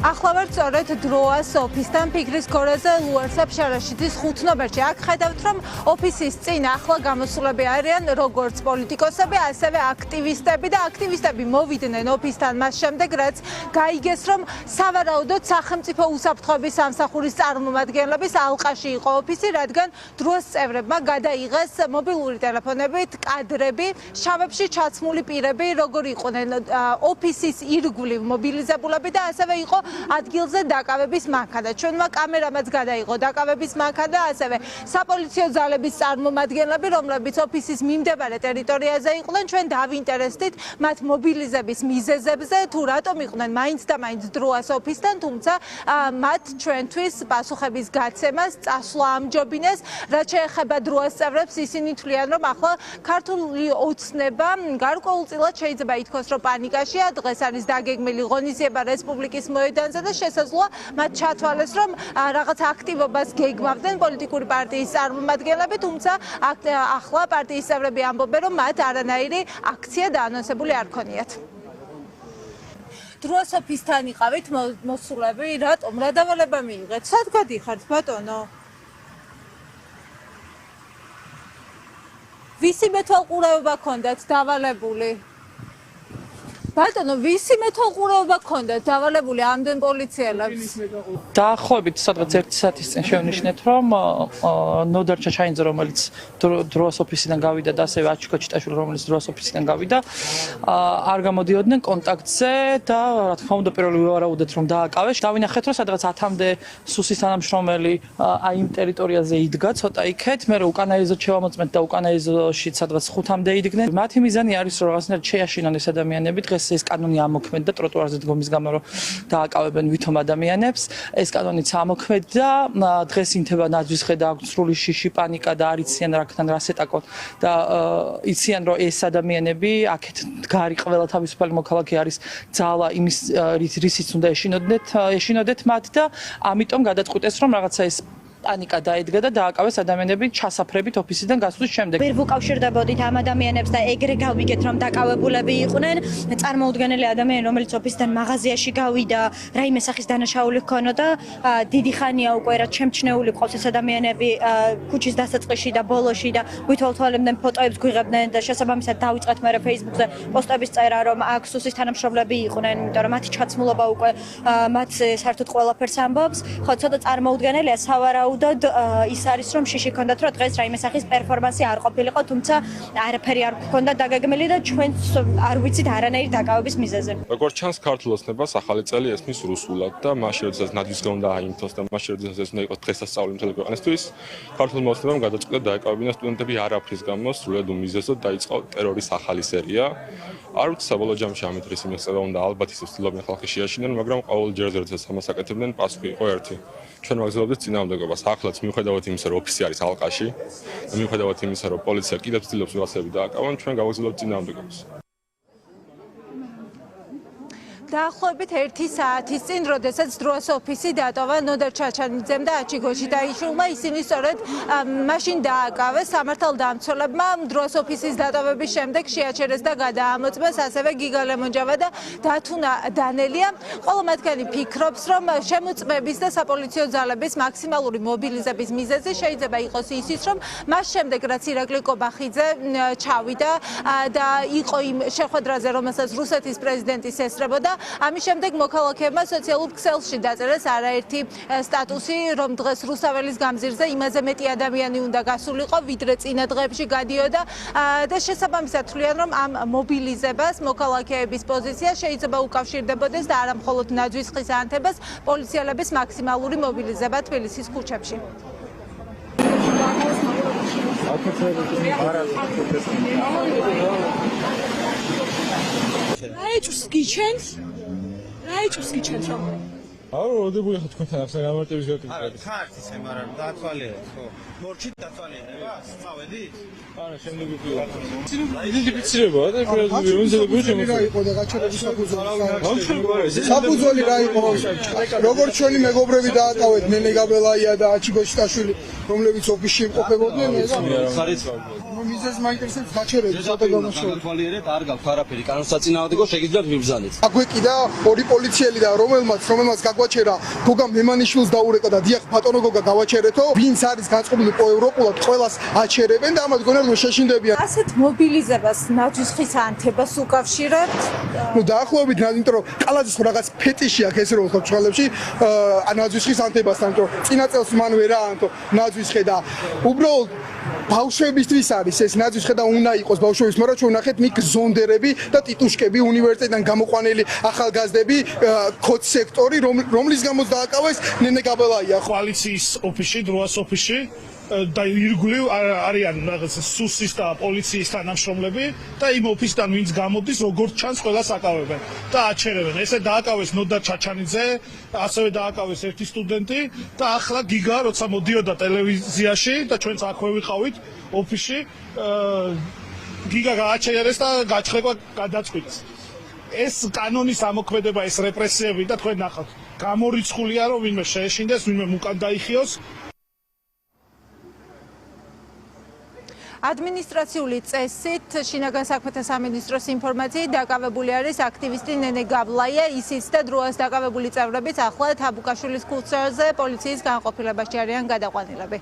ახლა ვარ სწორედ დროას ოფისთან ფიქრის გორაზე ლუარსაბ შარაშიძის 5 ნომერში. აქ ხედავთ, რომ ოფისის წინ ახლა გამოსულები არიან როგორც პოლიტიკოსები, ასევე აქტივისტები და აქტივისტები მოვიდნენ ოფისთან მას შემდეგ, რაც გაიგეს, რომ სავარაუდოდ სახელმწიფო უსაფრთხოების სამსახურის წარმომადგენლების ალყაში იყო ოფისი, რადგან დროას წევრებმა გადაიღეს მობილური ტელეფონებით კადრები, შავებში ჩაცმული პირები, როგორი იყვნენ ოფისის ირგვლივ მობილიზებულები და ასევე იყო ადგილზე დაკავების მანქანა. ჩვენმა კამერამაც გადაიღო დაკავების მანქანა, ასევე საპოლიციო ძალების წარმომადგენლები, რომლებიც ოფისის მიმდებარე ტერიტორიაზე იყვნენ, ჩვენ დავინტერესდით მათ მობილიზების მიზეზებზე, თუ რატომ იყვნენ მაინც და მაინც დროას ოფისთან, თუმცა მათ ჩვენთვის პასუხების გაცემას წასვლა ამჯობინეს. რაც შეეხება დროას წევრებს, ისინი თვლიან, რომ ახლა ქართული ოცნება გარკვეულწილად შეიძლება ითქვას, რომ პანიკაშია. დღეს არის დაგეგმილი ღონისძიება რესპუბლიკის მოედანზე და შესაძლოა მათ ჩათვალეს, რომ რაღაც აქტივობას გეგმავდნენ პოლიტიკური პარტიის წარმომადგენლები, თუმცა ახლა პარტიის წევრები ამბობენ, რომ მათ არანაირი აქცია დაანონსებული არ ქონიათ. დროას ოფისთან იყავით მოსულები, რატომ? რა დავალება მიიღეთ? სად გადიხართ, ბატონო? ვისი მეთვალყურეობა გქონდათ დავალებული? ბატონო, ვისი მეთვალყურეობა გქონდათ დავალებული ამდენ პოლიციელებს? დაახლოებით სადღაც 1 საათის წინ შევნიშნეთ, რომ ნოდარ ჩაჩაინძე, რომელიც დროას ოფისიდან გავიდა და ასევე აჩიკო ჩიტაშვილი, რომელიც დროას ოფისიდან გავიდა, არ გამოდიოდნენ კონტაქტზე და რა თქმა უნდა პირველი ვივარაუდეთ, რომ დააკავეს. დავინახეთ, რომ სადღაც 10-მდე სუსის თანამშრომელი აი იმ ტერიტორიაზე იდგა, ცოტა იქეთ, მე უკანა ეზოში შევამოწმეთ და უკანა ეზოში სადღაც 5-მდე იდგნენ. მათი მიზანი არის, რომ რაღაცნაირად შეაშინონ ეს ადამიანები. დღეს ეს კანონი ამოქმედდა ტროტუარზე დგომის გამო, რომ დააკავებენ ვითომ ადამიანებს. ეს კანონიც ამოქმედდა. დღეს ინთება ნაძვის ხედა, აქვს სრული შიში, პანიკა და არ იციან რაკთან რას ეტაკონ და იციან, რომ ეს ადამიანები აქეთ გარი ყველა თავისუფალი მოქალაქე არის ძალა იმის რისიც უნდა ეშინოდეთ მათ და ამიტომ გადაწყვიტეს, რომ რაღაცა ეს პანიკა დაედგა და დააკავეს ადამიანები ჩასაფრებით ოფისიდან გასვლის შემდეგ. ვერ ვუკავშირდებოდით ამ ადამიანებს და ეგრე გავიგეთ, რომ დაკავებულები იყვნენ. წარმოუდგენელი ადამიანი, რომელიც ოფისიდან მაღაზიაში გავიდა, რაიმე სახის დანაშაული ჰქონოდა, დიდი ხანია უკვე რაც შემჩნეული ყავს ეს ადამიანები ქუჩის დასაწყისში და ბოლოში და გვითვალთვალებდნენ ფოტოებს გვიღებდნენ და შესაბამისად დავიწყეთ მე Facebook-ზე პოსტების წერა, რომ აქ სუსის თანამშრომლები იყვნენ, იმიტომ რომ მათი ჩაცმულობა უკვე მათ საერთოდ ყველაფერს ამბობს. ხო, ცოტა წარმოუდგენელია სავარაუდოდ ის არის, რომ შიში ჰქონდათ, რომ დღეს რაიმე სახის პერფორმანსი არ ყოფილიყო, თუმცა არაფერი არ ჰქონდა დაგეგმილი და ჩვენც არ ვიცით არანაირი დაკავების მიზეზი. როგორც ჩანს, ქართულ ოცნებას ახალი წელი ესმის რუსულად და მაშინ როდესაც ნაძვისგან უნდა აიმთოს და მაშინ როდესაც ეს უნდა იყოს დღესასწაული მთელი ქვეყნისთვის, ქართულმა ოცნებამ გადაწყვიტა დაეკავებინა სტუდენტები არაფრის გამო სრულად უმიზეზოდ დაიწყო ტერორის ახალი სერია. არ ვიცი საბოლოო ჯამში ამ დღის იმეცება უნდა ალბათ ისე ვცდილობდნენ ხალხი შეაშინონ, მაგრამ ყოველ ჯერზე როდესაც ამას აკეთებდნენ, პასუხი იყო ერთი. ჩვენ ვაგრძელებდით წინააღმდეგობას. ახლაც მიუხედავად იმისა, რომ ოფისი არის ალყაში და მიუხედავად იმისა, რომ პოლიცია კიდევ ცდილობს ვიღაცები დააკავონ, ჩვენ გავაგრძელებთ წინააღმდეგობას. დაახლოებით 1 საათის წინ, როდესაც დროას ოფისი დატოვა ნოდარ ჩაჩანიძემ და აჩიკო ჩიტაიშვილმა, ისინი სწორედ მაშინ დააკავეს სამართალდამცველებმა. დროას ოფისის დატოვების შემდეგ შეაჩერეს და გადაამოწმეს ასევე გიგა ლემონჯავა და დათუნა დანელია. ყველა მათგანი ფიქრობს, რომ შემოწმების და საპოლიციო ძალების მაქსიმალური მობილიზების მიზეზი შეიძლება იყოს ისიც, რომ მას შემდეგ რაც ირაკლი კობახიძე ჩავიდა და იყო იმ შეხვედრაზე, რომელსაც რუსეთის პრეზიდენტი ესწრებოდა, ამის შემდეგ მოქალაქეებმა სოციალურ ქსელში დაწერეს არაერთი სტატუსი, რომ დღეს რუსაველის გამზირზე იმაზე მეტი ადამიანი უნდა გასულიყო, ვიდრე წინა დღეებში გადიოდა და შესაბამისად თვლიან, რომ ამ მობილიზებას მოქალაქეების პოზიცია შეიძლება უკავშირდებოდეს და არა მხოლოდ ნაძვის ხის ანთებას, პოლიციელების მაქსიმალური მობილიზება თბილისის ქუჩებში. რაიჭს გიჩენს? რაიჭს გიჩენს რომ? როდებული ხო თქვენთან ახლა გამარტების გაკეთება. არა, ხართ ისე, მაგრამ დაათვალიერე, ხო. მორჩით დაათვალიერება, წავედით? არა, შემდეგ ვიყიდე. იდენტიფიცირებაა და უნზელებია შემოწმება. იყო და გაჩერების საფუძველი რა იყო? როგორც ჩვენი მეგობრები დააკავეთ ნენე გაბელაია და აჩიგოშტაშვილი, რომლებიც ოფისში იმყოფებოდნენ, ხარით მიზეზს მაინტერესებს გაჩერების საერთოდ გამოსვლა. დაათვალიერეთ, არ გაქვთ არაფერი, კანონსაწინააღმდეგო შეგიძლიათ მიბრძანეთ. აგვეკიდა ორი პოლიციელი და რომელმაც გაგვაჩერა გოგა მემანიშვილს დაურეკა და დიახ ბატონო გოგა გავაჩერეთო, ვინც არის განწყობილი ევროპულად ყველას აჩერებენ და ამათ გონარ რომ შეშინდებიან. ასეთ მობილიზებას ნაძვის ხის ანთებას უკავშირებთ? ნუ დაახლოებით იმიტომ რომ კალაძის რაღაც ფეტიში აქვს ესე რომ ვთქვათ ჭრალებში ნაძვის ხის ანთებასთან რომ წინა წელს მან ვერა ანთო ნაძვის ხე და უბრალოდ ბავშვებისთვის არის ეს ნაძვის ხე და უნდა იყოს ბავშვების, მაგრამ ჩვენ ვნახეთ მიქ ზონდერები და ტიტუშკები უნივერსიტეტიდან გამოყვანილი ახალგაზრდები კოდ სექტორი რომლის გამოც დააკავეს ნენე გაბელაია. კოალიციის ოფისში, დროას ოფისში და ირგვლივ არიან რაღაც სუსის და პოლიციის თანამშრომლები და იმ ოფისიდან ვინც გამოდის, როგორც ჩანს, ყველას აკავებენ და აჩერებენ. ესე დააკავეს ნოდარ ჩაჩანიძე, ასევე დააკავეს ერთი სტუდენტი და ახლა გიგა, როცა მოდიოდა ტელევიზიაში და ჩვენც აქვე ვიყავით ოფისში, გიგა გააჩერეს და გაჩხრეკვა გადაწყვიტეს. ეს კანონის ამოქმედება, ეს რეპრესიები და თქვენ ნახავთ, გამორიცხულია რომ ვინმე შეეშინდეს, ვინმე უკან დაიხიოს. ადმინისტრაციული წესით შინაგან საქმეთა სამინისტროს ინფორმაციით დაკავებული არის აქტივისტი ნენე გაბლაია, ისიც და დროას დაკავებული წევრებიც ახლა თაბუკაშვილის ქუჩაზე პოლიციის განყოფილებაში არიან გადაყვანილები.